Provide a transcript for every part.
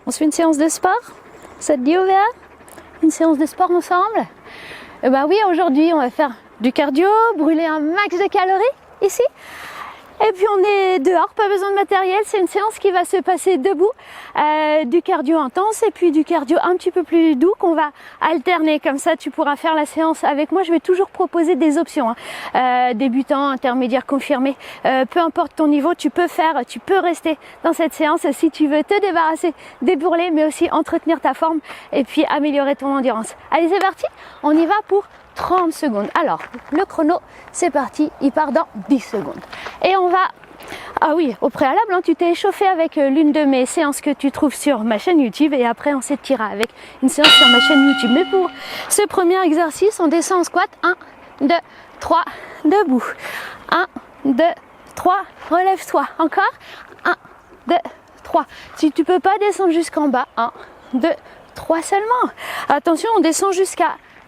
On se fait une séance de sport? Ça te dit, Ovéa? Une séance de sport ensemble? Eh ben oui, aujourd'hui on va faire du cardio, brûler un max de calories ici. Et puis on est dehors, pas besoin de matériel, c'est une séance qui va se passer debout, du cardio intense et puis du cardio un petit peu plus doux qu'on va alterner. Comme ça tu pourras faire la séance avec moi. Je vais toujours proposer des options, débutant, intermédiaire, confirmé, peu importe ton niveau, tu peux rester dans cette séance si tu veux te débarrasser des bourrelets, mais aussi entretenir ta forme et puis améliorer ton endurance. Allez, c'est parti, on y va pour 30 secondes. Alors, le chrono, c'est parti, il part dans 10 secondes. Et on va... Ah oui, au préalable, tu t'es échauffé avec l'une de mes séances que tu trouves sur ma chaîne YouTube et après on s'étirera avec une séance sur ma chaîne YouTube. Mais pour ce premier exercice, on descend en squat. 1, 2, 3, debout. 1, 2, 3, relève-toi. Encore. 1, 2, 3. Si tu peux pas descendre jusqu'en bas, 1, 2, 3 seulement. Attention, on descend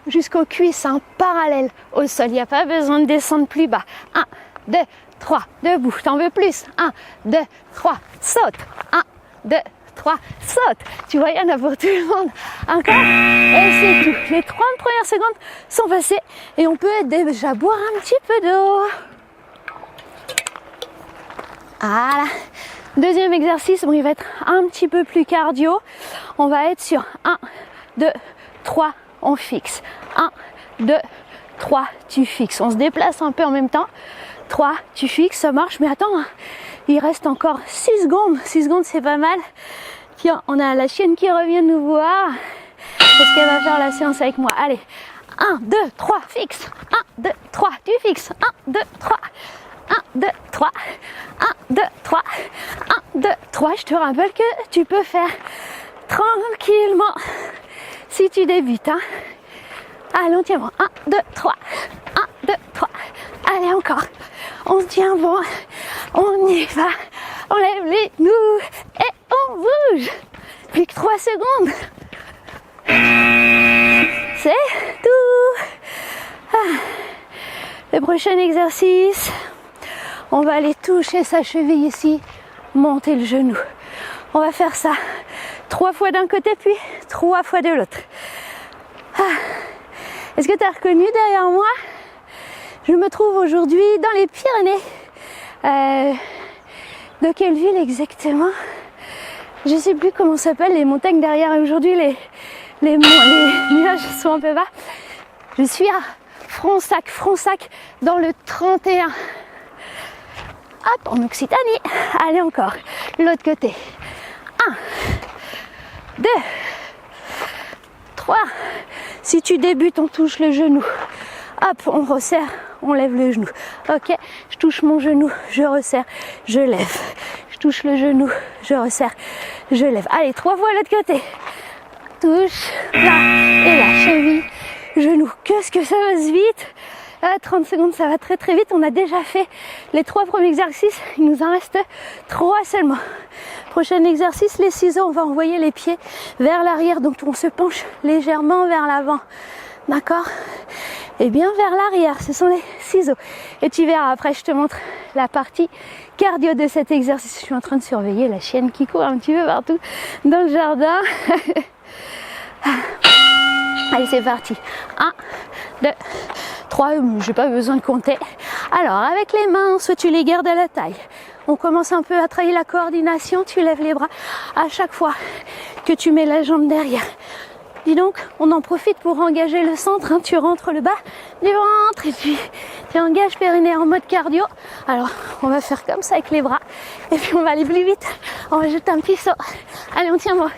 jusqu'aux cuisses, parallèle au sol. Il n'y a pas besoin de descendre plus bas. 1, 2, 3, debout. T'en veux plus? 1, 2, 3, saute. 1, 2, 3, saute. Tu vois, il y en a pour tout le monde. Encore. Et c'est tout. Les 30 premières secondes sont passées et on peut déjà boire un petit peu d'eau. Voilà. Deuxième exercice, bon, il va être un petit peu plus cardio. On va être sur 1, 2, 3, on fixe. 1, 2, 3, tu fixes. On se déplace un peu en même temps. 3, tu fixes, ça marche. Mais attends, il reste encore 6 secondes. 6 secondes, c'est pas mal. Tiens, on a la chienne qui revient nous voir. Parce qu'elle va faire la séance avec moi. Allez, 1, 2, 3, fixe. 1, 2, 3, tu fixes. 1, 2, 3. 1, 2, 3. 1, 2, 3. 1, 2, 3. Je te rappelle que tu peux faire tranquillement si tu débutes. Allez, on tient bon. 1, 2, 3. 1, 2, 3. Allez, encore. On se tient bon. On y va. On lève les genoux et on bouge. Plus que 3 secondes. C'est tout. Le prochain exercice, on va aller toucher sa cheville ici, monter le genou. On va faire ça 3 fois d'un côté puis 3 fois de l'autre. Est-ce que tu as reconnu derrière moi? Je me trouve aujourd'hui dans les Pyrénées. De quelle ville exactement? Je ne sais plus comment s'appellent les montagnes derrière. Aujourd'hui, les nuages sont un peu bas. Je suis à Fronsac dans le 31. Hop, en Occitanie. Allez, encore. L'autre côté. 1, 2, 3. Si tu débutes, on touche le genou. Hop, on resserre, on lève le genou. Ok, je touche mon genou, je resserre, je lève. Je touche le genou, je resserre, je lève. Allez, 3 fois l'autre côté. Touche, là, et là, cheville, genou. Qu'est-ce que ça va vite? 30 secondes, ça va très très vite. On a déjà fait les 3 premiers exercices. Il nous en reste 3 seulement. Prochain exercice, les ciseaux. On va envoyer les pieds vers l'arrière. Donc on se penche légèrement vers l'avant. D'accord? Et bien vers l'arrière. Ce sont les ciseaux. Et tu verras, après je te montre la partie cardio de cet exercice. Je suis en train de surveiller la chienne qui court un petit peu partout dans le jardin. Allez, c'est parti. 1, 2, 3, j'ai pas besoin de compter. Alors, avec les mains, soit tu les gardes à la taille. On commence un peu à travailler la coordination. Tu lèves les bras à chaque fois que tu mets la jambe derrière. Dis donc, on en profite pour engager le centre. Tu rentres le bas du ventre et puis tu engages périnée en mode cardio. Alors, on va faire comme ça avec les bras. Et puis, on va aller plus vite. On va jeter un petit saut. Allez, on tient bon.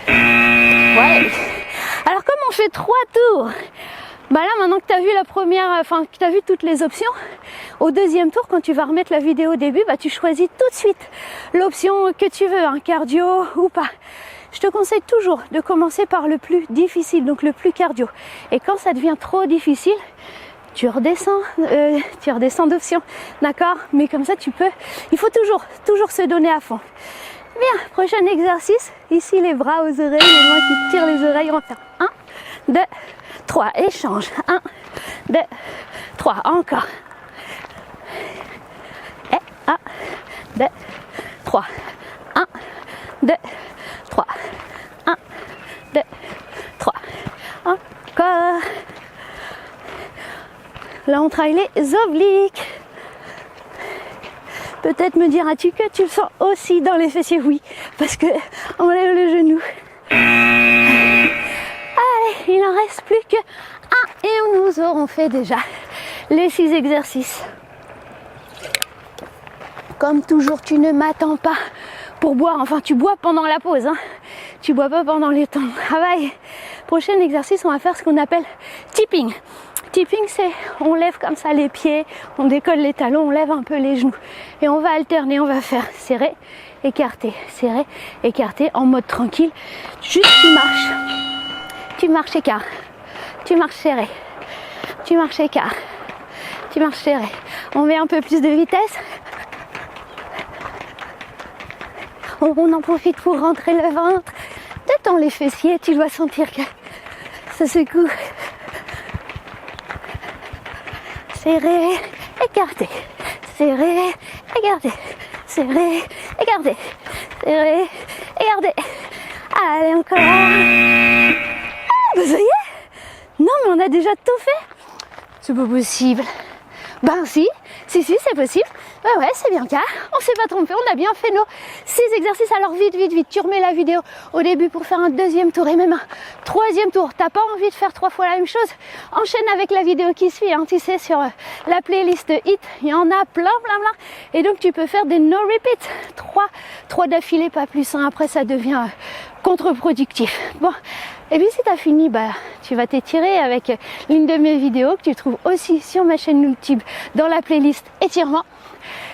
Ouais. Alors comme on fait 3 tours, bah là maintenant que tu as vu que tu as vu toutes les options, au deuxième tour quand tu vas remettre la vidéo au début, bah tu choisis tout de suite l'option que tu veux, cardio ou pas. Je te conseille toujours de commencer par le plus difficile, donc le plus cardio. Et quand ça devient trop difficile, tu redescends d'option, d'accord? Mais comme ça tu peux, il faut toujours se donner à fond. Bien, prochain exercice, ici les bras aux oreilles, les mains qui tirent les oreilles, on va faire 1, 2, 3, échange, 1, 2, 3, encore, et 1, 2, 3, 1, 2, 3. 1, 2, 3. Encore. Là, on travaille les obliques. Peut-être me diras-tu que tu le sens aussi dans les fessiers? Oui, parce que on lève le genou. Allez, il n'en reste plus que 1 et nous aurons fait déjà les 6 exercices. Comme toujours, tu ne m'attends pas pour boire. Enfin, tu bois pendant la pause, hein. Tu bois pas pendant les temps de travail. Prochain exercice, on va faire ce qu'on appelle tipping. Tipping, c'est on lève comme ça les pieds, on décolle les talons, on lève un peu les genoux. Et on va alterner, on va faire serrer, écarter, serrer, écarter en mode tranquille. Juste tu marches écart, tu marches serré, tu marches écart, tu marches serré. On met un peu plus de vitesse. On en profite pour rentrer le ventre. Détends les fessiers, tu dois sentir que ça secoue. Serré, écarté, serré, écarté, serré, écarté, serré, écarté. Allez, encore. Ah, ça y est? Non, mais on a déjà tout fait. C'est pas possible. Ben si, c'est possible. Ouais, c'est bien le cas. On s'est pas trompé, on a bien fait nos 6 exercices. Alors vite, tu remets la vidéo au début pour faire un deuxième tour et même un troisième tour. T'as pas envie de faire 3 fois la même chose? Enchaîne avec la vidéo qui suit, hein. Tu sais, sur la playlist HIIT, il y en a plein. Et donc tu peux faire des no repeat. 3 d'affilée, pas plus. Hein. Après ça devient contre-productif. Bon, et puis si tu as fini, tu vas t'étirer avec l'une de mes vidéos que tu trouves aussi sur ma chaîne YouTube dans la playlist étirement.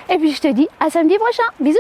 Et puis je te dis à samedi prochain. Bisous.